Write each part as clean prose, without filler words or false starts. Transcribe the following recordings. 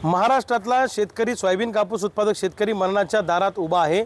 महाराष्ट्रातला शेतकरी सोयाबीन कापूस उत्पादक शेतकरी मरणाच्या दारात उभा आहे।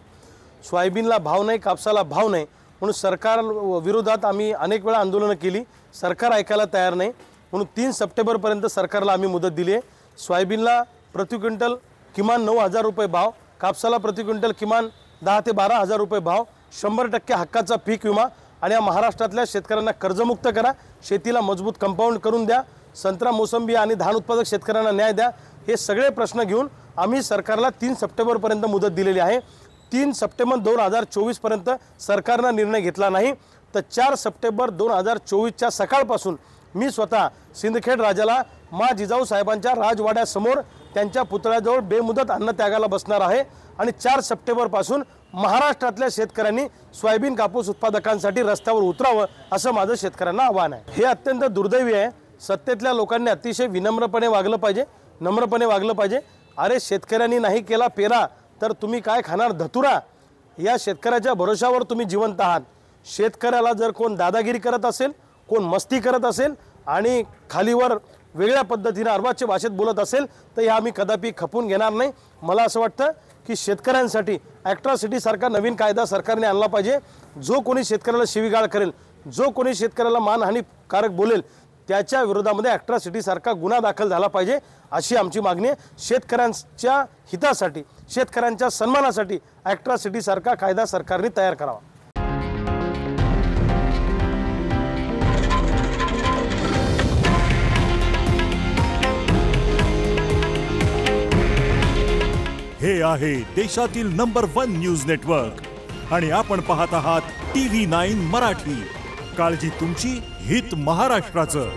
सोयाबीनला भाव नाही, कापसाला भाव नाही, म्हणून सरकार विरोधात आम्ही अनेक वेळा आंदोलन केली। सरकार ऐकायला तयार नाही, म्हणून 3 सप्टेंबर पर्यंत सरकारला आम्ही मुदत दिली आहे। सोयाबीनला प्रति क्विंटल किमान 9,000 रुपये भाव, कापसाला प्रति क्विंटल किमान 10 ते 12,000 रुपये भाव, 100% हक्काचा पीक विमा आणि या महाराष्ट्रातल्या शेतकऱ्यांना कर्जमुक्त करा, शेतीला मजबूत कंपाऊंड करून द्या, संत्रा मोसंबी आणि धान उत्पादक शेतकऱ्यांना न्याय द्या। हे सगळे प्रश्न घेऊन आम्ही सरकारला 3 सप्टेंबर पर्यंत मुदत दिलेली आहे। 3 सप्टेंबर 2024 पर्यंत सरकारने निर्णय घेतला नाही तर 4 सप्टेंबर 2024च्या सकाळपासून मी स्वतः सिंदखेड राजाला मा जिजाऊ साहेबांच्या राजवाड्यासमोर त्यांच्या पुतळ्याजवळ बेमुदत अन्नत्यागाला बसणार आहे आणि 4 सप्टेंबर पासून महाराष्ट्रातल्या शेतकऱ्यांनी सोयाबीन कापूस उत्पादकांसाठी रस्त्यावर उतरावं असं माझं शेतकऱ्यांना आव्हान आहे। हे अत्यंत दुर्दैवी आहे। सत्तेतल्या लोकांनी अतिशय विनम्रपणे वागलं पाहिजे, नम्रपणे वागलं पाहिजे। अरे शेतकऱ्यांनी नाही केला पेरा तर तुम्ही काय खाणार धतुरा? या शेतकऱ्याच्या भरोशावर तुम्ही जिवंत आहात। शेतकऱ्याला जर कोण दादागिरी करत असेल, कोण मस्ती करत असेल आणि खालीवर वेगळ्या पद्धतीने अर्वाच्य भाषेत बोलत असेल तर या आम्ही कदापि खपून घेणार नाही। मला असं वाटतं की शेतकऱ्यांसाठी ॲट्रॉसिटी सारखा नवीन कायदा सरकारने आणला पाहिजे। जो कोणी शेतकऱ्याला शिवीगाळ करेल, जो कोणी शेतकऱ्याला मानहानीकारक बोलेल त्याच्या विरोधामध्ये ॲट्रॉसिटी सारखा गुन्हा दाखल झाला पाहिजे अशी आमची मागणी आहे। शेतकऱ्यांच्या हितासाठी, शेतकऱ्यांच्या सन्मानासाठी ॲट्रॉसिटी सारखा कायदा सरकारने तयार करावा। हे आहे देशातील नंबर 1 न्यूज नेटवर्क आणि आपण पाहत आहात TV9 मराठी। काळजी तुमची, हित महाराष्ट्राचं।